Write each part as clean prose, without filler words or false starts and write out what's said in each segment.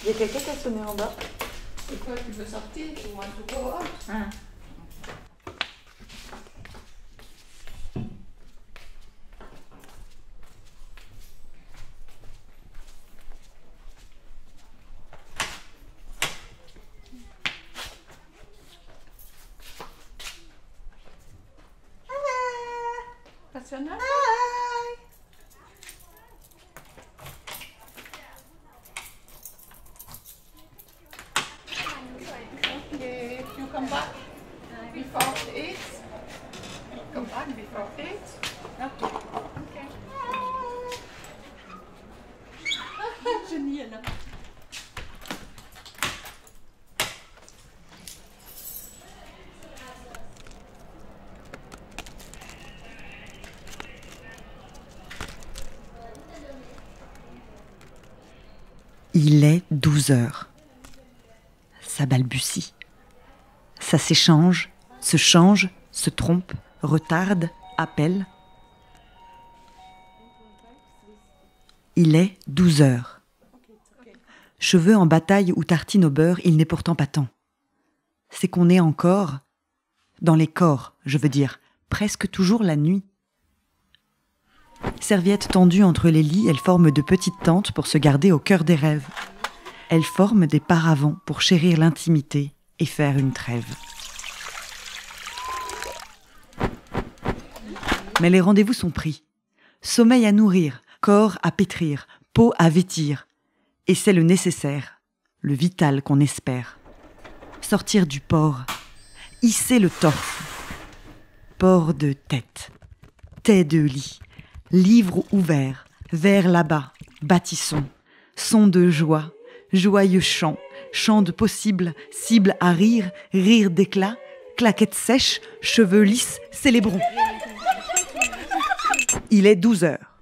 Il y a quelqu'un qui a sonné en bas. C'est quoi, tu veux sortir ou un tout go out? Ah. Passionnant? Okay, you come back before 8. Come back before 8. Okay. Okay. Génial. Il est 12 heures. Ça balbutie. Ça s'échange, se change, se trompe, retarde, appelle. Il est 12 heures. Cheveux en bataille ou tartine au beurre, il n'est pourtant pas temps. C'est qu'on est encore, dans les corps, je veux dire, presque toujours la nuit. Serviettes tendues entre les lits, elles forment de petites tentes pour se garder au cœur des rêves. Elles forment des paravents pour chérir l'intimité et faire une trêve. Mais les rendez-vous sont pris. Sommeil à nourrir, corps à pétrir, peau à vêtir. Et c'est le nécessaire, le vital qu'on espère. Sortir du port, hisser le torse. Port de tête, tais de lit, livre ouvert, vers là-bas, bâtissons. Son de joie, joyeux chant, chant de possible, cible à rire, rire d'éclat, claquettes sèches, cheveux lisses, célébrons. Il est 12 heures.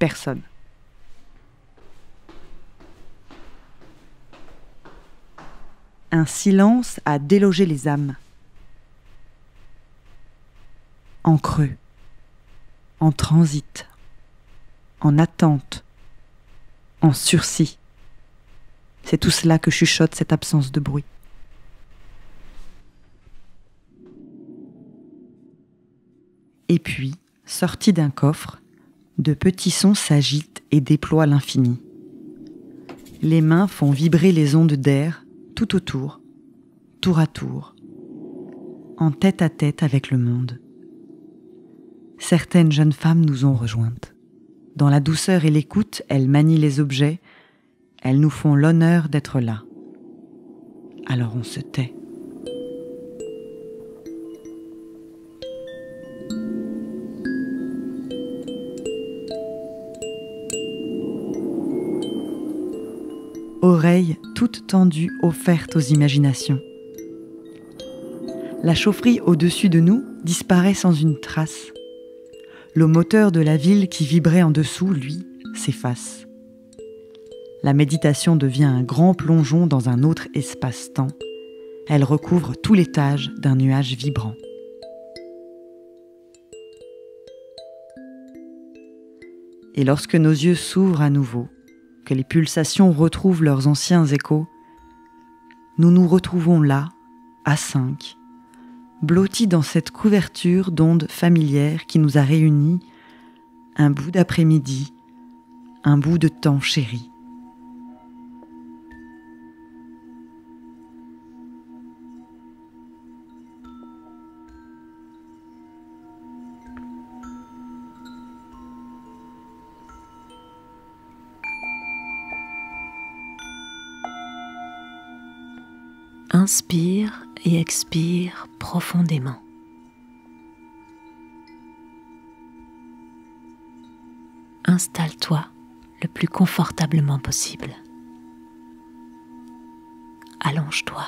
Personne. Un silence a délogé les âmes. En creux, en transit, en attente, en sursis. C'est tout cela que chuchote cette absence de bruit. Et puis, sortis d'un coffre, de petits sons s'agitent et déploient l'infini. Les mains font vibrer les ondes d'air tout autour, tour à tour, en tête à tête avec le monde. Certaines jeunes femmes nous ont rejointes. Dans la douceur et l'écoute, elles manient les objets, elles nous font l'honneur d'être là. Alors on se tait. Oreilles toutes tendues offertes aux imaginations. La chaufferie au-dessus de nous disparaît sans une trace. Le moteur de la ville qui vibrait en dessous, lui, s'efface. La méditation devient un grand plongeon dans un autre espace-temps. Elle recouvre tout l'étage d'un nuage vibrant. Et lorsque nos yeux s'ouvrent à nouveau, que les pulsations retrouvent leurs anciens échos, nous nous retrouvons là, à 5, blottis dans cette couverture d'ondes familières qui nous a réunis un bout d'après-midi, un bout de temps chéri. Inspire et expire profondément. Installe-toi le plus confortablement possible. Allonge-toi.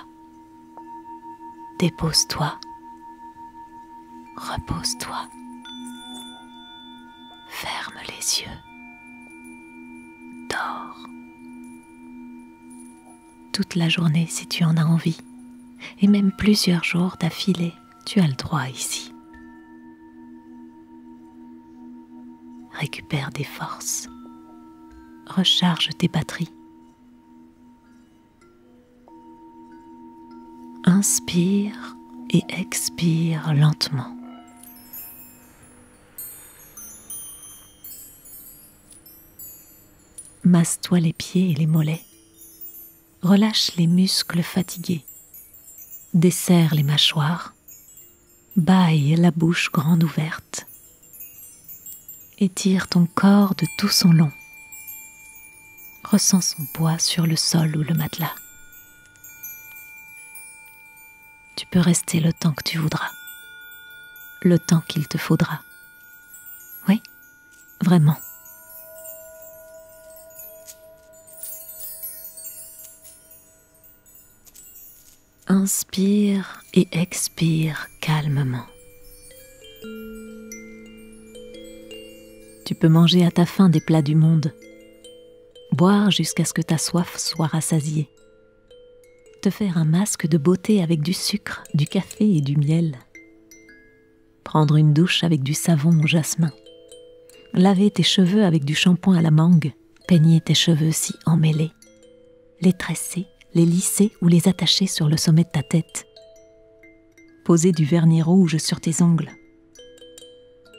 Dépose-toi. Repose-toi. Ferme les yeux. Dors. Toute la journée si tu en as envie, et même plusieurs jours d'affilée, tu as le droit ici. récupère des forces. Recharge tes batteries. Inspire et expire lentement. Masse-toi les pieds et les mollets. Relâche les muscles fatigués. Desserre les mâchoires. Bâille la bouche grande ouverte. Étire ton corps de tout son long. Ressens son poids sur le sol ou le matelas. Tu peux rester le temps que tu voudras. Le temps qu'il te faudra. Oui, vraiment. Inspire et expire calmement. Tu peux manger à ta faim des plats du monde, boire jusqu'à ce que ta soif soit rassasiée, te faire un masque de beauté avec du sucre, du café et du miel, prendre une douche avec du savon au jasmin, laver tes cheveux avec du shampoing à la mangue, peigner tes cheveux si emmêlés, les tresser, les lisser ou les attacher sur le sommet de ta tête, poser du vernis rouge sur tes ongles,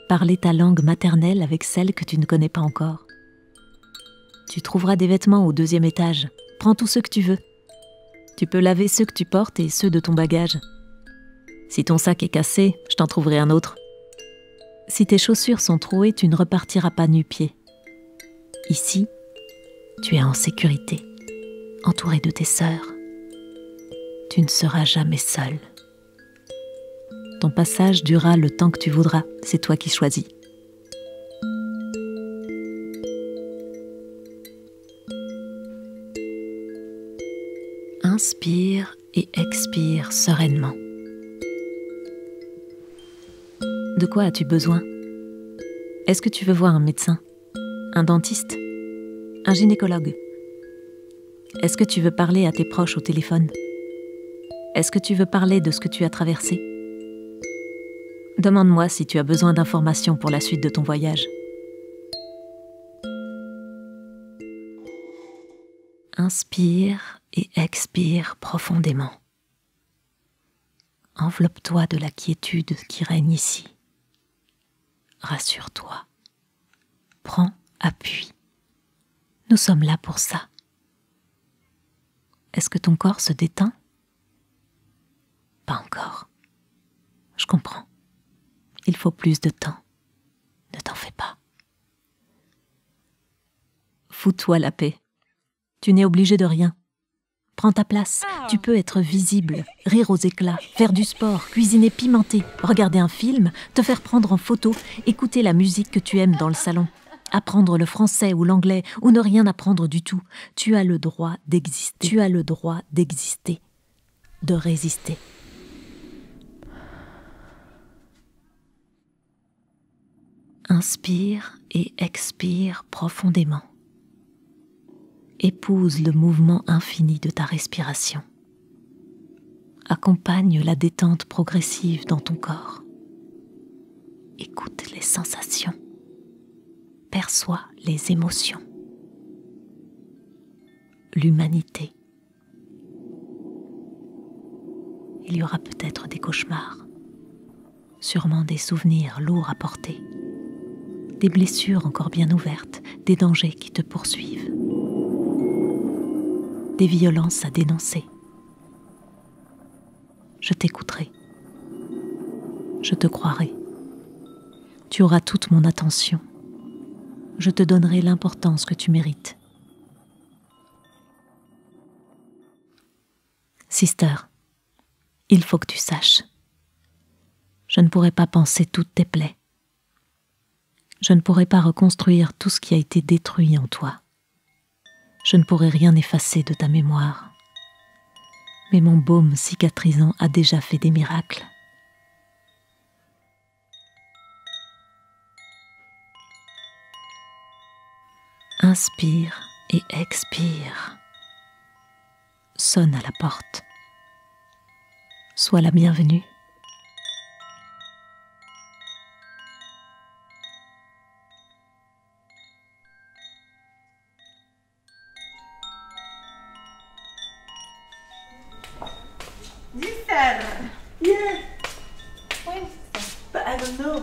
parler ta langue maternelle avec celle que tu ne connais pas encore. Tu trouveras des vêtements au 2e étage, prends tous ceux que tu veux. Tu peux laver ceux que tu portes et ceux de ton bagage. Si ton sac est cassé, je t'en trouverai un autre. Si tes chaussures sont trouées, tu ne repartiras pas nu-pied. Ici, tu es en sécurité, entouré de tes sœurs. Tu ne seras jamais seul. Ton passage durera le temps que tu voudras, c'est toi qui choisis. Inspire et expire sereinement. De quoi as-tu besoin? Est-ce que tu veux voir un médecin? Un dentiste? Un gynécologue? Est-ce que tu veux parler à tes proches au téléphone? Est-ce que tu veux parler de ce que tu as traversé? Demande-moi si tu as besoin d'informations pour la suite de ton voyage. Inspire et expire profondément. Enveloppe-toi de la quiétude qui règne ici. Rassure-toi. Prends appui. Nous sommes là pour ça. Est-ce que ton corps se détend? Pas encore. Je comprends. Il faut plus de temps. Ne t'en fais pas. Fous-toi la paix. Tu n'es obligé de rien. Prends ta place. Tu peux être visible, rire aux éclats, faire du sport, cuisiner pimenté, regarder un film, te faire prendre en photo, écouter la musique que tu aimes dans le salon, apprendre le français ou l'anglais ou ne rien apprendre du tout. Tu as le droit d'exister. Tu as le droit d'exister, de résister. Inspire et expire profondément. Épouse le mouvement infini de ta respiration. Accompagne la détente progressive dans ton corps. Écoute les sensations. Perçois les émotions. L'humanité. Il y aura peut-être des cauchemars, sûrement des souvenirs lourds à porter, des blessures encore bien ouvertes, des dangers qui te poursuivent, des violences à dénoncer. Je t'écouterai. Je te croirai. Tu auras toute mon attention. Je te donnerai l'importance que tu mérites. Sister, il faut que tu saches. Je ne pourrai pas panser toutes tes plaies. Je ne pourrai pas reconstruire tout ce qui a été détruit en toi. Je ne pourrai rien effacer de ta mémoire. Mais mon baume cicatrisant a déjà fait des miracles. Inspire et expire. Sonne à la porte. Sois la bienvenue. Super. Yeah. Oui. But I don't know.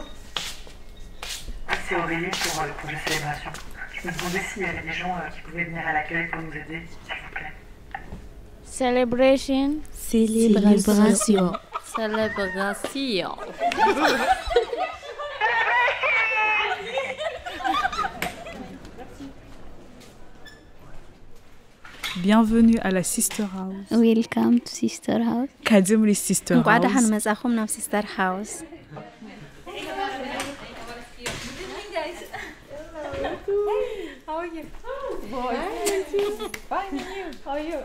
C'est Aurélie pour la célébration. Je me demandais s'il y avait des gens qui pouvaient venir à l'accueil pour nous aider, s'il vous plaît. Celebration. Célébration. Celebration. Bienvenue à la Sister House. Welcome to Sister House. كادم لي Sister نقعد House. احنا مساخمنا في Sister House. How are you? Boy. Fine, and you? How are you?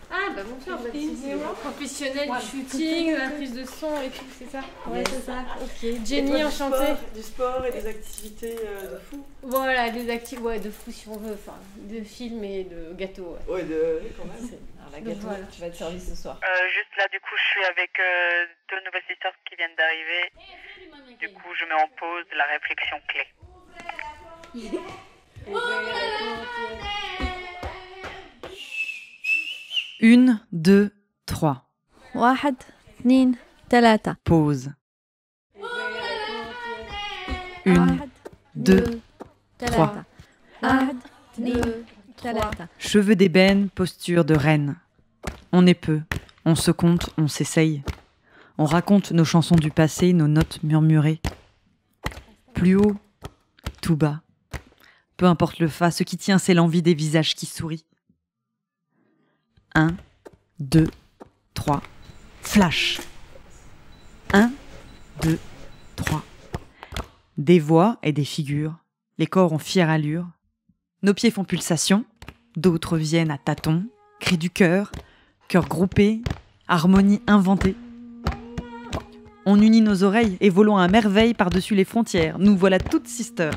Ah bah bonsoir Baptiste, professionnel du shooting, de la prise de son et tout, c'est ça? Ouais, c'est ça, ok. Jenny, enchantée. Du sport et des activités de fou. Voilà, des actifs, ouais, de fou si on veut, enfin, de films et de gâteaux, ouais. Ouais, quand même. Alors, la gâteau, Voilà. tu vas te servir ce soir. Juste là, du coup, je suis avec 2 nouvelles sisters qui viennent d'arriver. Du coup, je mets en pause la réflexion clé. 1, 2, 3. 1 2 3 Pause. 1, 2, 3. 1 2 3 Cheveux d'ébène, posture de reine. On est peu, on se compte, on s'essaye. On raconte nos chansons du passé, nos notes murmurées. Plus haut, tout bas. Peu importe le fa, ce qui tient, c'est l'envie des visages qui sourient. 1, 2, 3. Flash. 1, 2, 3. Des voix et des figures. Les corps ont fière allure. Nos pieds font pulsation. D'autres viennent à tâtons. Cris du cœur. Cœur groupé. Harmonie inventée. On unit nos oreilles et volons à merveille par-dessus les frontières. Nous voilà toutes sisters.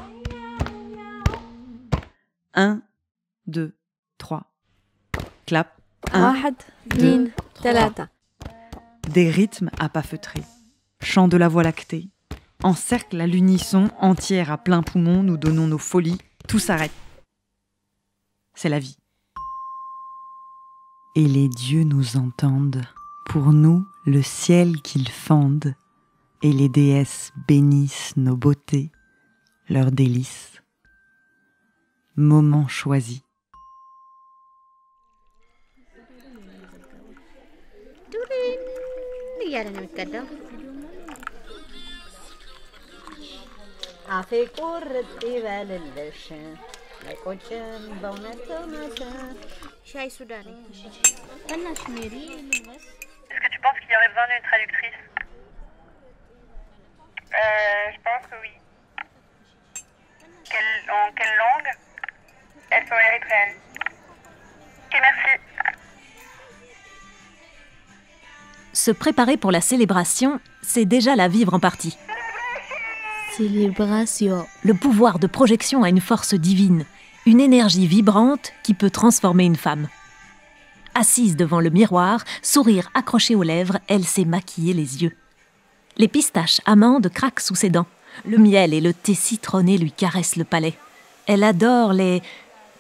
1, 2, 3. Clap. 1, 1 2 3 Des rythmes à pas feutrer. Chant de la voie lactée. En cercle à l'unisson, entière à plein poumon, nous donnons nos folies. Tout s'arrête. C'est la vie. Et les dieux nous entendent. Pour nous, le ciel qu'ils fendent. Et les déesses bénissent nos beautés, leurs délices. Moment choisi. Est-ce que tu penses qu'il y aurait besoin d'une traductrice? Je pense que oui. En quelle langue? Elles sont érythréennes. Ok, merci. Se préparer pour la célébration, c'est déjà la vivre en partie. Célébration. Le pouvoir de projection a une force divine, une énergie vibrante qui peut transformer une femme. Assise devant le miroir, sourire accroché aux lèvres, elle s'est maquillée les yeux. Les pistaches amandes craquent sous ses dents. Le miel et le thé citronné lui caressent le palais. Elle adore les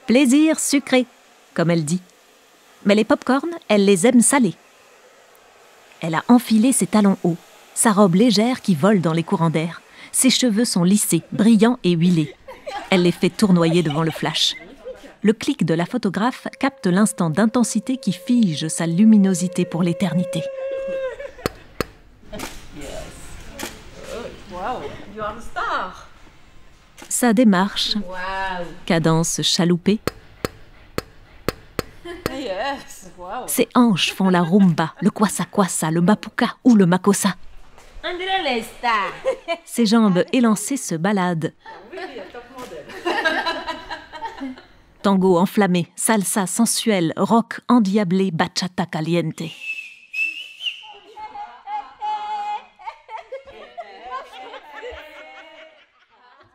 plaisirs sucrés, comme elle dit. Mais les pop-corn, elle les aime salés. Elle a enfilé ses talons hauts, sa robe légère qui vole dans les courants d'air. Ses cheveux sont lissés, brillants et huilés. Elle les fait tournoyer devant le flash. Le clic de la photographe capte l'instant d'intensité qui fige sa luminosité pour l'éternité. Wow, you are the star. Sa démarche, Wow. cadence chaloupée, Yes, wow. ses hanches font la rumba, le kwasa-kwasa, le mapuka ou le makossa. On dirait les stars. Ses jambes élancées se baladent. Tango enflammé, salsa sensuelle, rock endiablé, bachata caliente.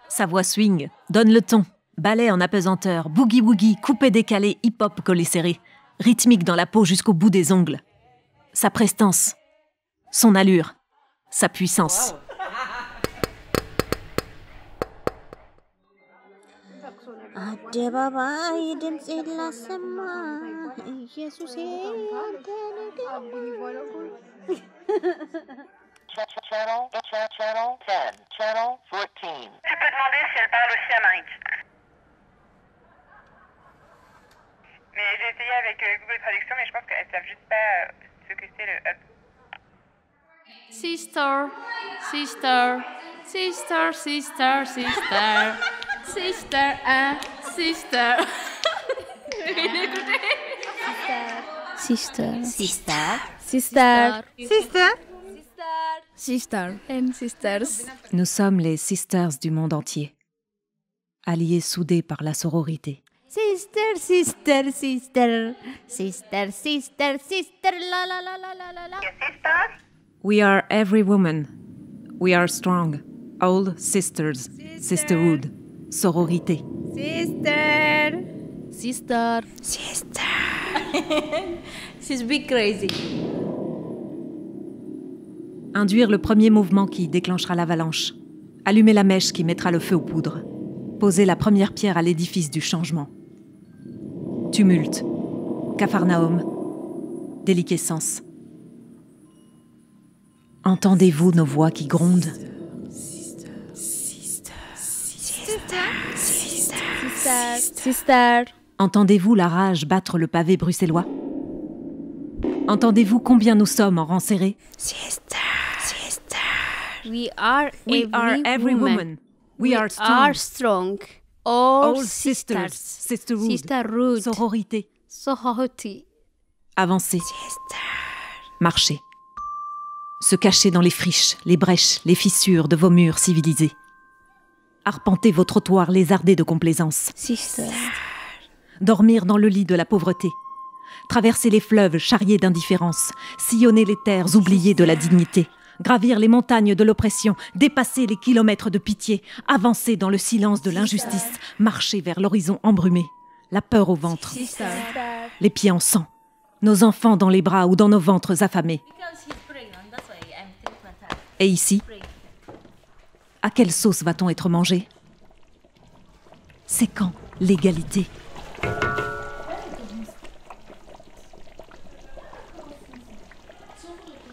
Sa voix swing, donne le ton. Ballet en apesanteur, boogie-woogie, coupé-décalé, hip-hop collé serré. Rythmique dans la peau jusqu'au bout des ongles. Sa prestance, son allure, sa puissance. Ade baba, ድምፅ ላሰማ Channel 10, Channel 14. Tu peux demander si elle parle aussi amharique. Mais j'ai essayé avec Google Traduction, mais je pense qu'elles savent juste pas ce que c'est le up. Sister, sister, sister, sister, sister, sister, sister. Sister. Sister. Sister. Sister. Sister. And sisters. Nous sommes les sisters du monde entier, alliées soudées par la sororité. Sister, sister, sister. Sister, sister, sister. La la la la la la la. We are every woman. We are strong. All sisters. Sisterhood. Sororité. Sister. Sister. Sister. She's big crazy. Induire le premier mouvement qui déclenchera l'avalanche. Allumer la mèche qui mettra le feu aux poudres. Poser la première pierre à l'édifice du changement. Tumulte. Capharnaüm. Déliquescence. Entendez-vous nos voix qui grondent? Sister. Entendez-vous la rage battre le pavé bruxellois? Entendez-vous combien nous sommes en rang serré? We are every woman. We are strong. All sisters. Sisterhood. Sisterhood. Sororité. Sorority. Avancez. Marchez. Se cacher dans les friches, les brèches, les fissures de vos murs civilisés. Arpenter vos trottoirs lézardés de complaisance. Sister. Dormir dans le lit de la pauvreté. Traverser les fleuves charriés d'indifférence. Sillonner les terres oubliées de la dignité. Gravir les montagnes de l'oppression. Dépasser les kilomètres de pitié. Avancer dans le silence de l'injustice. Marcher vers l'horizon embrumé. La peur au ventre. Sister. Les pieds en sang. Nos enfants dans les bras ou dans nos ventres affamés. Et ici, à quelle sauce va-t-on être mangé? C'est quand l'égalité?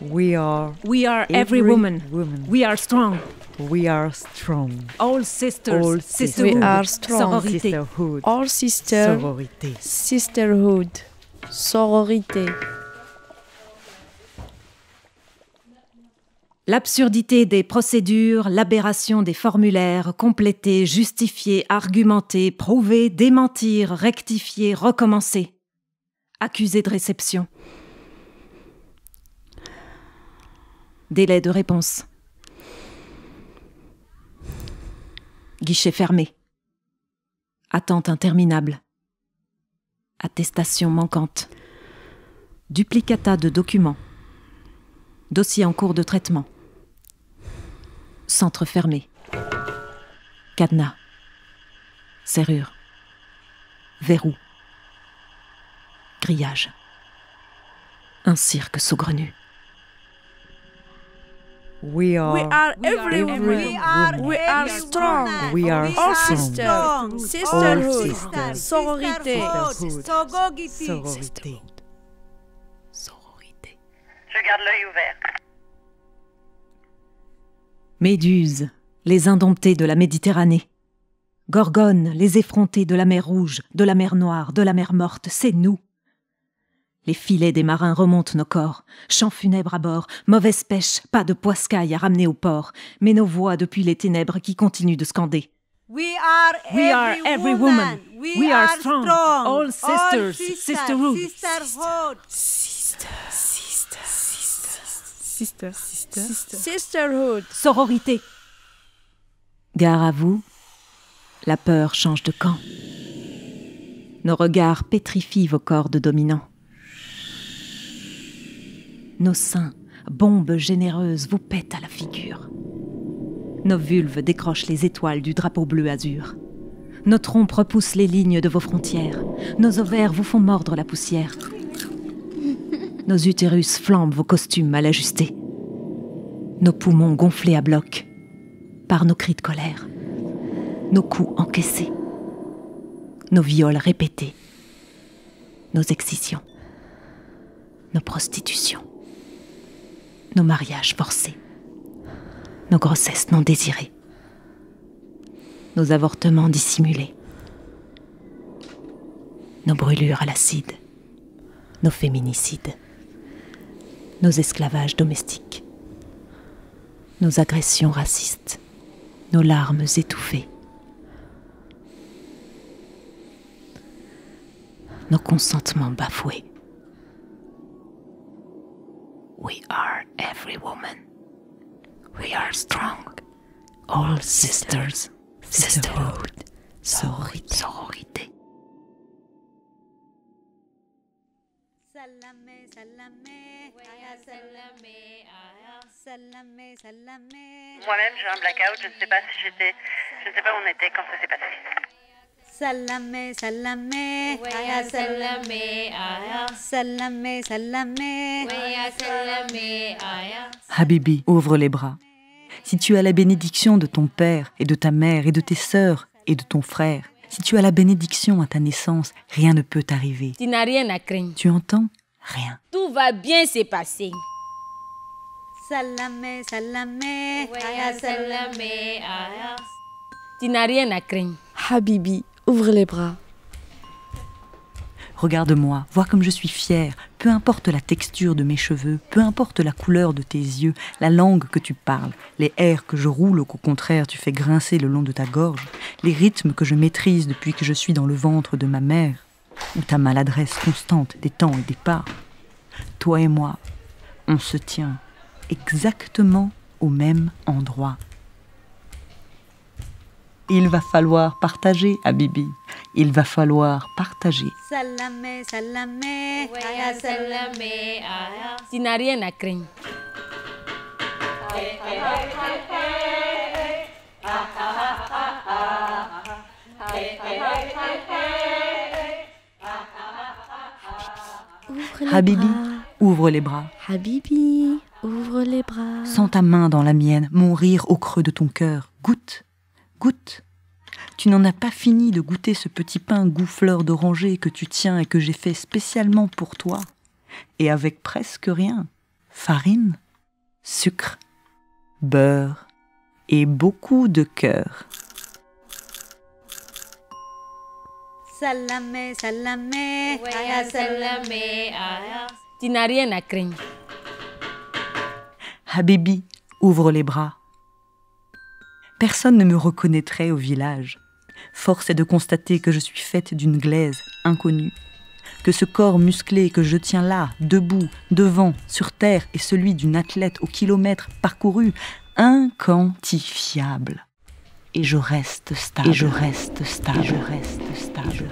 We are every woman. We are strong. We are strong. All sisters. All Sisterhood. We are strong. Sororité. Sisterhood. All sister. Sororité. Sisterhood. Sororité. L'absurdité des procédures, l'aberration des formulaires, compléter, justifier, argumenter, prouver, démentir, rectifier, recommencer. Accusé de réception. Délai de réponse. Guichet fermé. Attente interminable. Attestation manquante. Duplicata de documents. Dossier en cours de traitement. Centre fermé. Cadenas. Serrure. Verrou. Grillage. Un cirque saugrenu. We are every woman. We are strong. We are All strong. sisters. Sisterhood. sisters. Sororité. Sororité. Sororité. Je garde l'œil ouvert. Méduses, les indomptées de la Méditerranée. Gorgones, les effrontées de la mer Rouge, de la mer Noire, de la mer Morte, c'est nous. Les filets des marins remontent nos corps, chants funèbres à bord, mauvaise pêche, pas de poiscaille à ramener au port, mais nos voix depuis les ténèbres qui continuent de scander. We are every woman. We are strong. All sisters. Sisterhood. Sisterhood. Sisterhood. Sororité. Gare à vous, la peur change de camp. Nos regards pétrifient vos cordes dominants. Nos seins, bombes généreuses, vous pètent à la figure. Nos vulves décrochent les étoiles du drapeau bleu azur. Nos trompes repoussent les lignes de vos frontières. Nos ovaires vous font mordre la poussière. Nos utérus flambent vos costumes mal ajustés. Nos poumons gonflés à bloc par nos cris de colère. Nos coups encaissés. Nos viols répétés. nos excisions, nos prostitutions, nos mariages forcés, nos grossesses non désirées, nos avortements dissimulés, nos brûlures à l'acide, nos féminicides, nos esclavages domestiques, nos agressions racistes, nos larmes étouffées, nos consentements bafoués. We are every woman. We are strong. All sisters. Sisterhood. Sororité. Salame, salame, aya salame, aya salame, salame. Moi-même, j'ai un blackout. Je ne sais pas où on était quand ça s'est passé. Salame, salame, aya salame, aya salame, salame, aya salame, aya. Habibi, ouvre les bras. Si tu as la bénédiction de ton père et de ta mère et de tes sœurs et de ton frère, si tu as la bénédiction à ta naissance, rien ne peut t'arriver. Tu n'as rien à craindre. Tu entends? Rien. Tout va bien se passer. Salame, salame, aya salame, aya. Tu n'as rien à craindre. Habibi, ouvre les bras. Regarde-moi, vois comme je suis fière. Peu importe la texture de mes cheveux, peu importe la couleur de tes yeux, la langue que tu parles, les airs que je roule ou qu'au contraire tu fais grincer le long de ta gorge, les rythmes que je maîtrise depuis que je suis dans le ventre de ma mère, ou ta maladresse constante des temps et des pas. Toi et moi, on se tient exactement au même endroit. Il va falloir partager, Habibi. Il va falloir partager. Salame, salame, aya salame, aya. Tu n'as rien à craindre. Habibi, ouvre les bras. Habibi, ouvre les bras. Sens ta main dans la mienne, mon rire au creux de ton cœur. Goûte, goûte. Tu n'en as pas fini de goûter ce petit pain goût fleur d'oranger que tu tiens et que j'ai fait spécialement pour toi. Et avec presque rien. Farine, sucre, beurre et beaucoup de cœur. Salame, salame, aya salame, aya. Tu n'as rien à craindre. Habibi, ouvre les bras. Personne ne me reconnaîtrait au village. Force est de constater que je suis faite d'une glaise inconnue, que ce corps musclé que je tiens là, debout, devant, sur terre, est celui d'une athlète au kilomètre parcouru, inquantifiable. Et je reste stable. Et je reste stable. Et je reste stable.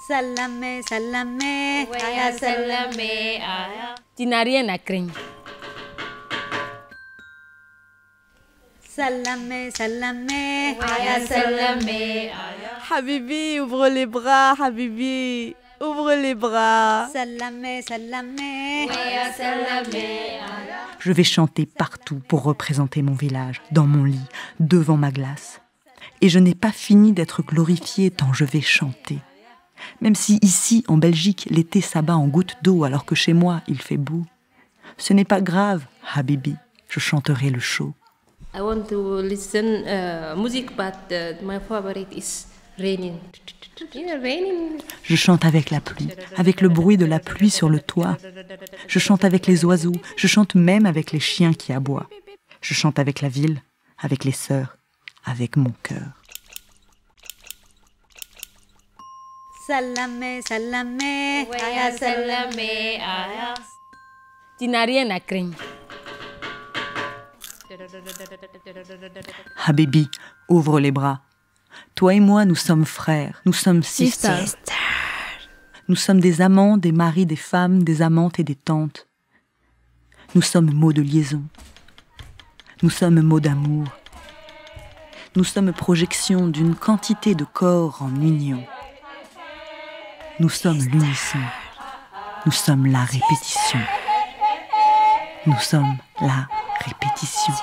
Salame, salame, aya salame, aya. Tu n'as rien à craindre. Salame, salame, aya salame, aya. Habibi, ouvre les bras, Habibi. Ouvre les bras. Salame, salame, aya salame, aya. Je vais chanter partout pour représenter mon village, dans mon lit, devant ma glace. Et je n'ai pas fini d'être glorifiée tant je vais chanter. Même si ici, en Belgique, l'été s'abat en gouttes d'eau alors que chez moi, il fait beau. Ce n'est pas grave, Habibi, je chanterai le chaud. I want to listen music, but my favorite is raining. Raining. Je chante avec la pluie, avec le bruit de la pluie sur le toit. Je chante avec les oiseaux, je chante même avec les chiens qui aboient. Je chante avec la ville, avec les sœurs, avec mon cœur. Salame, salame, aya salame, aya. Tu n'as rien à craindre. Habibi, ouvre les bras. Toi et moi, nous sommes frères, nous sommes sisters. Nous sommes des amants, des maris, des femmes, des amantes et des tantes. Nous sommes mots de liaison. Nous sommes mots d'amour. Nous sommes projection d'une quantité de corps en union. Nous sommes l'unisson. Nous sommes la répétition. Nous sommes la répétition.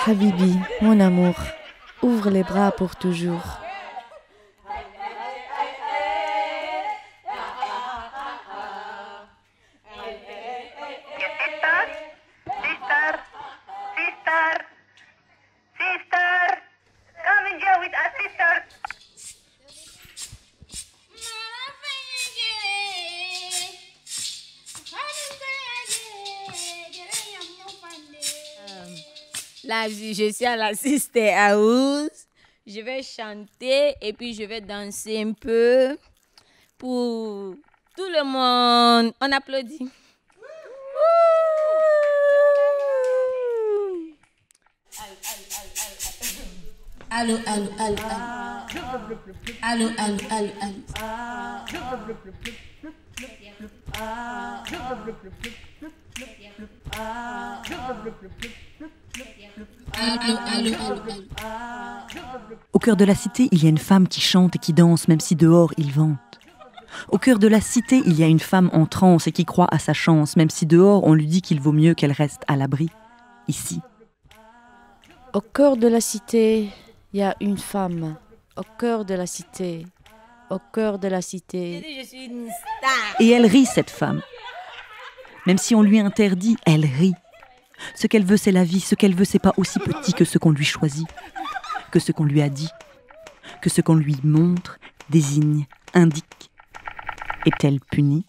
Habibi, mon amour, ouvre les bras pour toujours. Là, je suis à la Sister House. Je vais chanter et puis je vais danser un peu pour tout le monde. On applaudit. Allô, allô, allô, allô. Allô, allô, allô, Au cœur de la cité, il y a une femme qui chante et qui danse, même si dehors il vente. Au cœur de la cité, il y a une femme en transe et qui croit à sa chance, même si dehors on lui dit qu'il vaut mieux qu'elle reste à l'abri, ici. Au cœur de la cité, il y a une femme. Au cœur de la cité, au cœur de la cité. Je suis une star. Et elle rit, cette femme. Même si on lui interdit, elle rit. Ce qu'elle veut, c'est la vie. Ce qu'elle veut, c'est pas aussi petit que ce qu'on lui choisit, que ce qu'on lui a dit, que ce qu'on lui montre, désigne, indique. Est-elle punie ?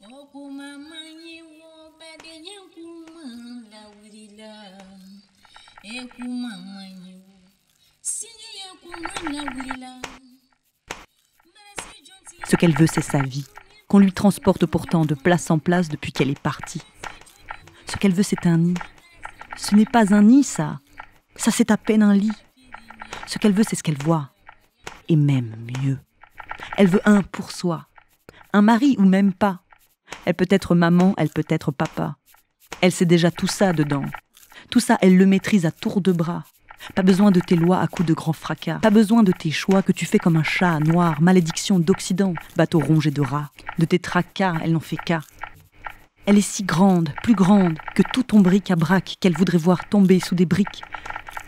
Ce qu'elle veut, c'est sa vie, qu'on lui transporte pourtant de place en place depuis qu'elle est partie. Ce qu'elle veut, c'est un nid. Ce n'est pas un nid, ça. Ça, c'est à peine un lit. Ce qu'elle veut, c'est ce qu'elle voit. Et même mieux. Elle veut un pour soi. Un mari ou même pas. Elle peut être maman, elle peut être papa. Elle sait déjà tout ça dedans. Tout ça, elle le maîtrise à tour de bras. Pas besoin de tes lois à coups de grands fracas. Pas besoin de tes choix que tu fais comme un chat noir, malédiction d'Occident, bateau rongé de rats. De tes tracas, elle n'en fait qu'à. Elle est si grande, plus grande, que tout ton bric-à-brac qu'elle voudrait voir tomber sous des briques,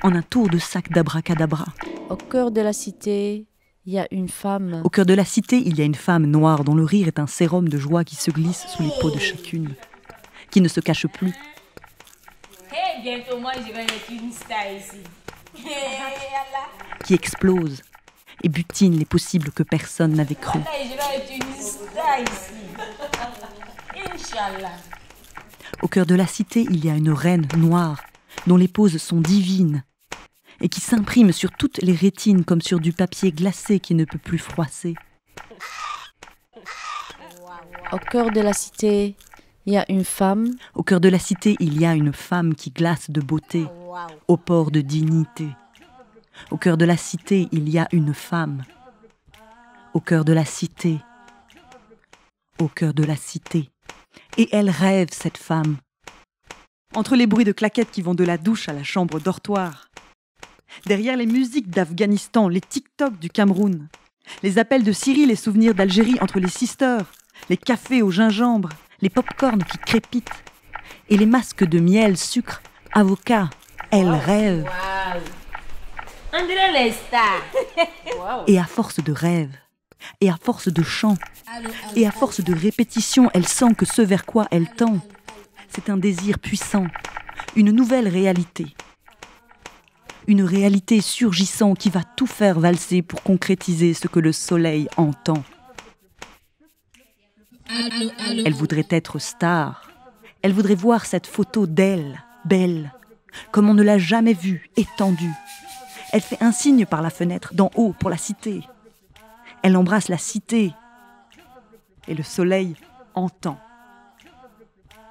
en un tour de sac d'abracadabra. Au cœur de la cité, il y a une femme. Au cœur de la cité, il y a une femme noire dont le rire est un sérum de joie qui se glisse sous les peaux de chacune, qui ne se cache plus. Hey, bientôt moi je vais être une star ici. Qui explose et butine les possibles que personne n'avait cru. Je vais être une star ici. Inch'Allah. Au cœur de la cité, il y a une reine noire dont les poses sont divines et qui s'imprime sur toutes les rétines comme sur du papier glacé qui ne peut plus froisser. Au cœur de la cité, il y a une femme. Au cœur de la cité, il y a une femme qui glace de beauté, au port de dignité. Au cœur de la cité, il y a une femme. Au cœur de la cité. Au cœur de la cité. Et elle rêve, cette femme. Entre les bruits de claquettes qui vont de la douche à la chambre dortoir. Derrière les musiques d'Afghanistan, les TikTok du Cameroun. Les appels de Syrie, les souvenirs d'Algérie entre les sisters. Les cafés au gingembre. Les pop-corns qui crépitent. Et les masques de miel, sucre, avocat. Elle rêve. Wow. On dirait les stars. Wow. Et à force de rêve, et à force de chant, et à force de répétition, elle sent que ce vers quoi elle tend, c'est un désir puissant, une nouvelle réalité. Une réalité surgissant qui va tout faire valser pour concrétiser ce que le soleil entend. Elle voudrait être star. Elle voudrait voir cette photo d'elle, belle, comme on ne l'a jamais vue, étendue. Elle fait un signe par la fenêtre, d'en haut, pour la cité. Elle embrasse la cité. Et le soleil entend.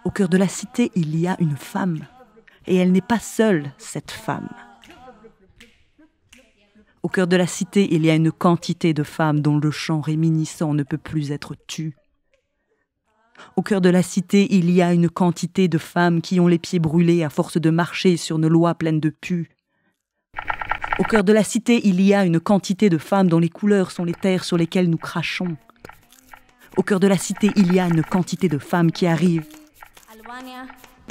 Au cœur de la cité, il y a une femme. Et elle n'est pas seule, cette femme. Au cœur de la cité, il y a une quantité de femmes dont le chant réminiscent ne peut plus être tu. Au cœur de la cité, il y a une quantité de femmes qui ont les pieds brûlés à force de marcher sur nos lois pleines de pus. Au cœur de la cité, il y a une quantité de femmes dont les couleurs sont les terres sur lesquelles nous crachons. Au cœur de la cité, il y a une quantité de femmes qui arrivent. Albania,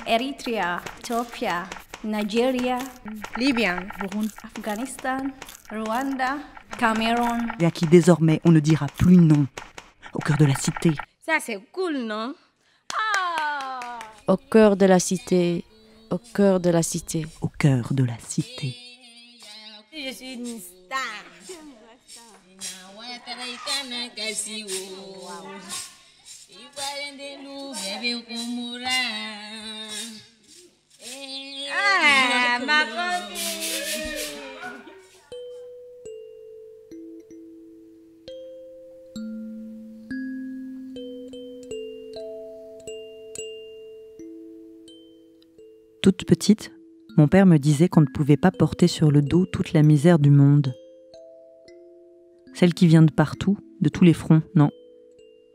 Eritrea, Ethiopia, Nigeria, Libya, Afghanistan, Rwanda, Cameroun. Et à qui désormais on ne dira plus non. Au cœur de la cité. Ça c'est cool, non? Ah! Au cœur de la cité, au cœur de la cité. Au cœur de la cité. Je suis une star. Ah, ma copine. Toute petite, mon père me disait qu'on ne pouvait pas porter sur le dos toute la misère du monde. Celle qui vient de partout, de tous les fronts, non.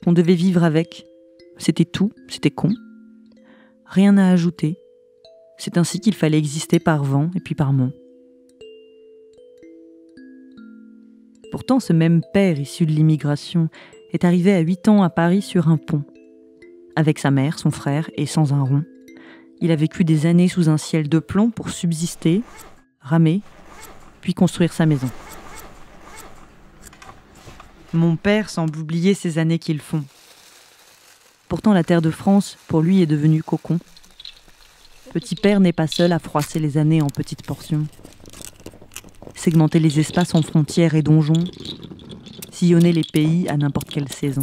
On devait vivre avec. C'était tout, c'était con. Rien à ajouter. C'est ainsi qu'il fallait exister par vent et puis par mont. Pourtant, ce même père issu de l'immigration est arrivé à 8 ans à Paris sur un pont. Avec sa mère, son frère et sans un rond. Il a vécu des années sous un ciel de plomb pour subsister, ramer, puis construire sa maison. Mon père semble oublier ces années qu'ils font. Pourtant, la terre de France, pour lui, est devenue cocon. Petit père n'est pas seul à froisser les années en petites portions. Segmenter les espaces en frontières et donjons, sillonner les pays à n'importe quelle saison.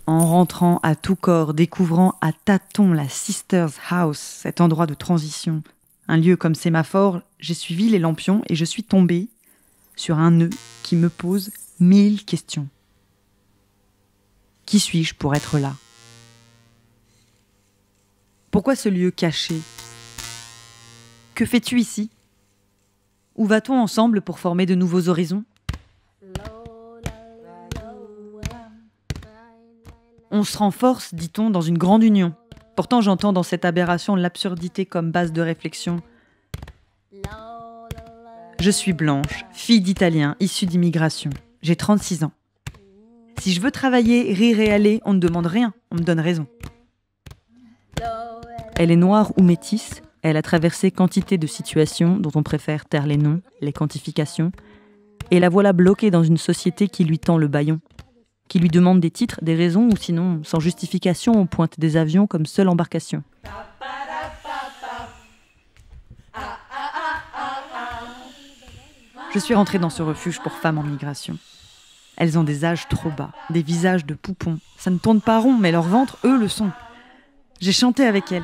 En rentrant à tout corps, découvrant à tâtons la Sisters House, cet endroit de transition, un lieu comme sémaphore, j'ai suivi les lampions et je suis tombée sur un nœud qui me pose 1000 questions. Qui suis-je pour être là ? Pourquoi ce lieu caché ? Que fais-tu ici ? Où va-t-on ensemble pour former de nouveaux horizons ? On se renforce, dit-on, dans une grande union. Pourtant, j'entends dans cette aberration l'absurdité comme base de réflexion. Je suis blanche, fille d'Italien, issue d'immigration. J'ai 36 ans. Si je veux travailler, rire et aller, on ne demande rien, on me donne raison. Elle est noire ou métisse, elle a traversé quantité de situations dont on préfère taire les noms, les quantifications, et la voilà bloquée dans une société qui lui tend le bâillon, qui lui demande des titres, des raisons, ou sinon, sans justification, on pointe des avions comme seule embarcation. Je suis rentrée dans ce refuge pour femmes en migration. Elles ont des âges trop bas, des visages de poupons. Ça ne tourne pas rond, mais leurs ventres, eux, le sont. J'ai chanté avec elles.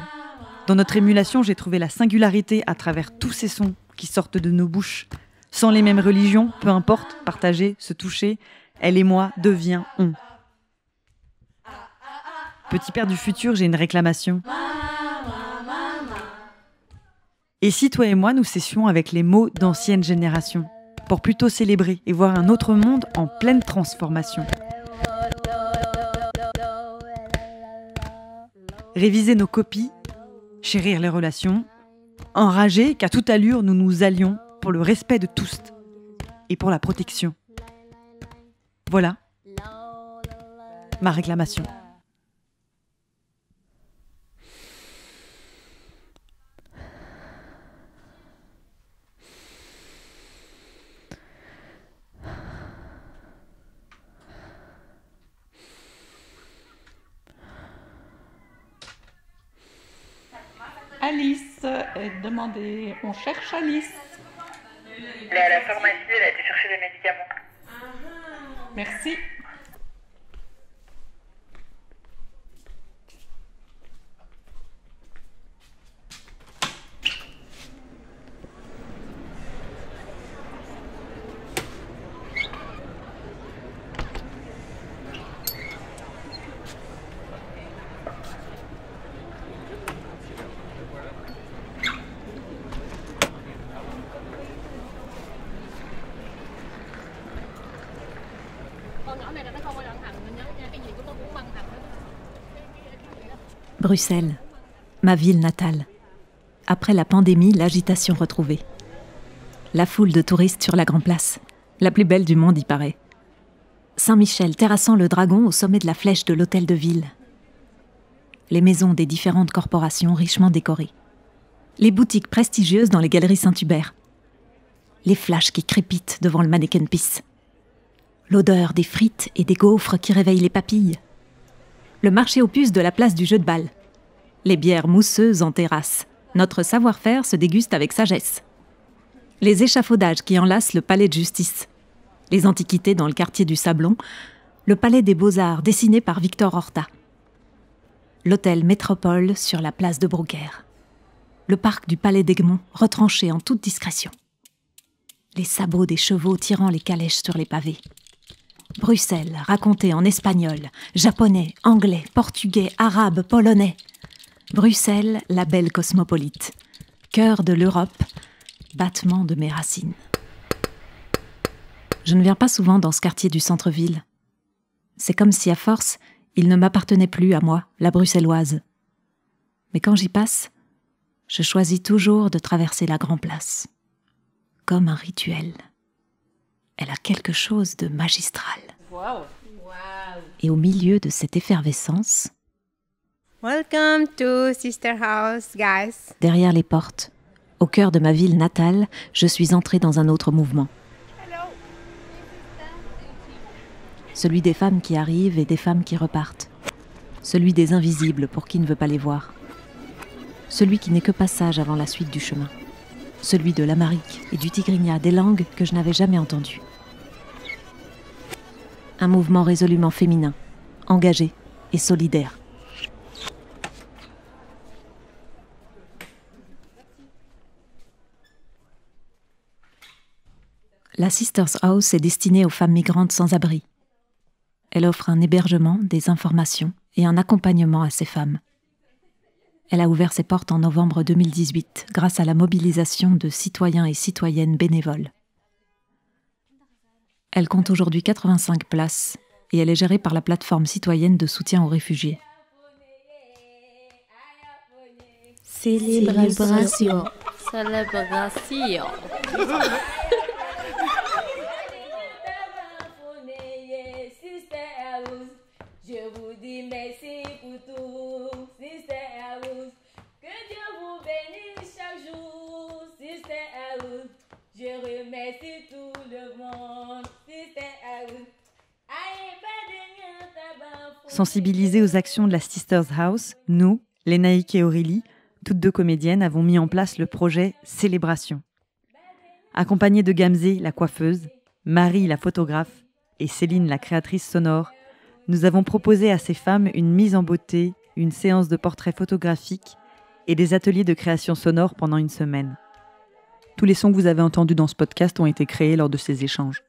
Dans notre émulation, j'ai trouvé la singularité à travers tous ces sons qui sortent de nos bouches. Sans les mêmes religions, peu importe, partager, se toucher, elle et moi devient on. Petit père du futur, j'ai une réclamation. Et si toi et moi, nous cessions avec les mots d'ancienne génération, pour plutôt célébrer et voir un autre monde en pleine transformation. Réviser nos copies, chérir les relations, enrager qu'à toute allure nous nous allions pour le respect de tous et pour la protection. Voilà ma réclamation. Alice est demandée. On cherche Alice. Elle est à la pharmacie, elle a été chercher des médicaments. Merci. Bruxelles, ma ville natale. Après la pandémie, l'agitation retrouvée. La foule de touristes sur la Grand Place, la plus belle du monde y paraît. Saint-Michel terrassant le dragon au sommet de la flèche de l'hôtel de ville. Les maisons des différentes corporations richement décorées. Les boutiques prestigieuses dans les galeries Saint-Hubert. Les flashs qui crépitent devant le Mannequin Peace. L'odeur des frites et des gaufres qui réveillent les papilles. Le marché aux puces de la place du jeu de balle. Les bières mousseuses en terrasse. Notre savoir-faire se déguste avec sagesse. Les échafaudages qui enlacent le palais de justice. Les antiquités dans le quartier du Sablon. Le palais des Beaux-Arts dessiné par Victor Horta. L'hôtel Métropole sur la place de Brouckère. Le parc du palais d'Egmont retranché en toute discrétion. Les sabots des chevaux tirant les calèches sur les pavés. Bruxelles, racontée en espagnol, japonais, anglais, portugais, arabe, polonais. Bruxelles, la belle cosmopolite. Cœur de l'Europe, battement de mes racines. Je ne viens pas souvent dans ce quartier du centre-ville. C'est comme si à force, il ne m'appartenait plus à moi, la bruxelloise. Mais quand j'y passe, je choisis toujours de traverser la Grand Place. Comme un rituel. Elle a quelque chose de magistral. Wow. Et au milieu de cette effervescence, Welcome to Sister House, guys. Derrière les portes, au cœur de ma ville natale, je suis entrée dans un autre mouvement. Celui des femmes qui arrivent et des femmes qui repartent. Celui des invisibles pour qui ne veut pas les voir. Celui qui n'est que passage avant la suite du chemin. Celui de l'amharique et du tigrinya, des langues que je n'avais jamais entendues. Un mouvement résolument féminin, engagé et solidaire. La Sisters House est destinée aux femmes migrantes sans abri. Elle offre un hébergement, des informations et un accompagnement à ces femmes. Elle a ouvert ses portes en novembre 2018 grâce à la mobilisation de citoyens et citoyennes bénévoles. Elle compte aujourd'hui 85 places et elle est gérée par la plateforme citoyenne de soutien aux réfugiés. Célébration. Je vous dis merci pour tout, Sister House. Que Dieu vous bénisse chaque jour, Sister House. Je remercie tout le monde, Sister House. Sensibilisées aux actions de la Sisters House, nous, Lénaïque et Aurélie, toutes deux comédiennes, avons mis en place le projet Célébration. Accompagnées de Gamzé, la coiffeuse, Marie, la photographe, et Céline, la créatrice sonore, nous avons proposé à ces femmes une mise en beauté, une séance de portraits photographiques et des ateliers de création sonore pendant une semaine. Tous les sons que vous avez entendus dans ce podcast ont été créés lors de ces échanges.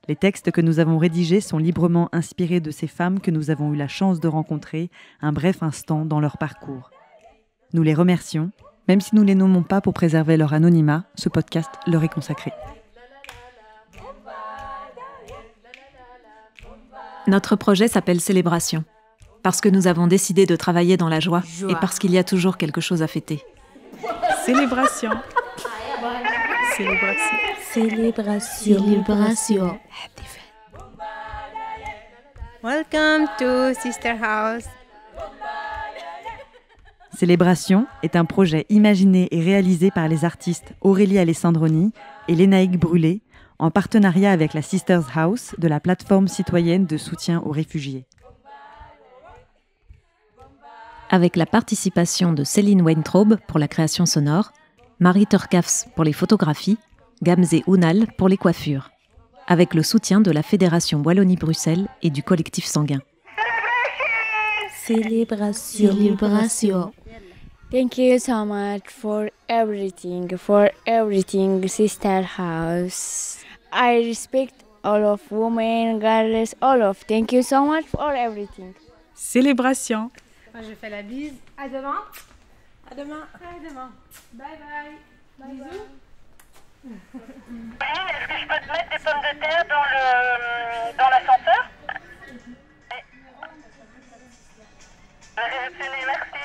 Les textes que nous avons rédigés sont librement inspirés de ces femmes que nous avons eu la chance de rencontrer un bref instant dans leur parcours. Nous les remercions, même si nous ne les nommons pas pour préserver leur anonymat, ce podcast leur est consacré. Notre projet s'appelle Célébration, parce que nous avons décidé de travailler dans la joie et parce qu'il y a toujours quelque chose à fêter. Célébration. Célébration. Célébration. Célébration. Welcome to Sister House. Célébration est un projet imaginé et réalisé par les artistes Aurélie Alessandroni et Lénaïque Brûlé, en partenariat avec la Sisters House de la plateforme citoyenne de soutien aux réfugiés. Avec la participation de Céline Weintraub pour la création sonore, Marie Turkafs pour les photographies, Gamzé Ounal pour les coiffures. Avec le soutien de la Fédération Wallonie-Bruxelles et du collectif sanguin. Célébration. Célébration. Thank you so much for everything, Sister House. I respect all of women, girls, all of. Thank you so much for everything. Célébration. Moi, je fais la bise. À demain. À demain. À demain. Bye bye. Bisous. Est-ce que je peux te mettre des pommes de terre dans l'ascenseur? Merci.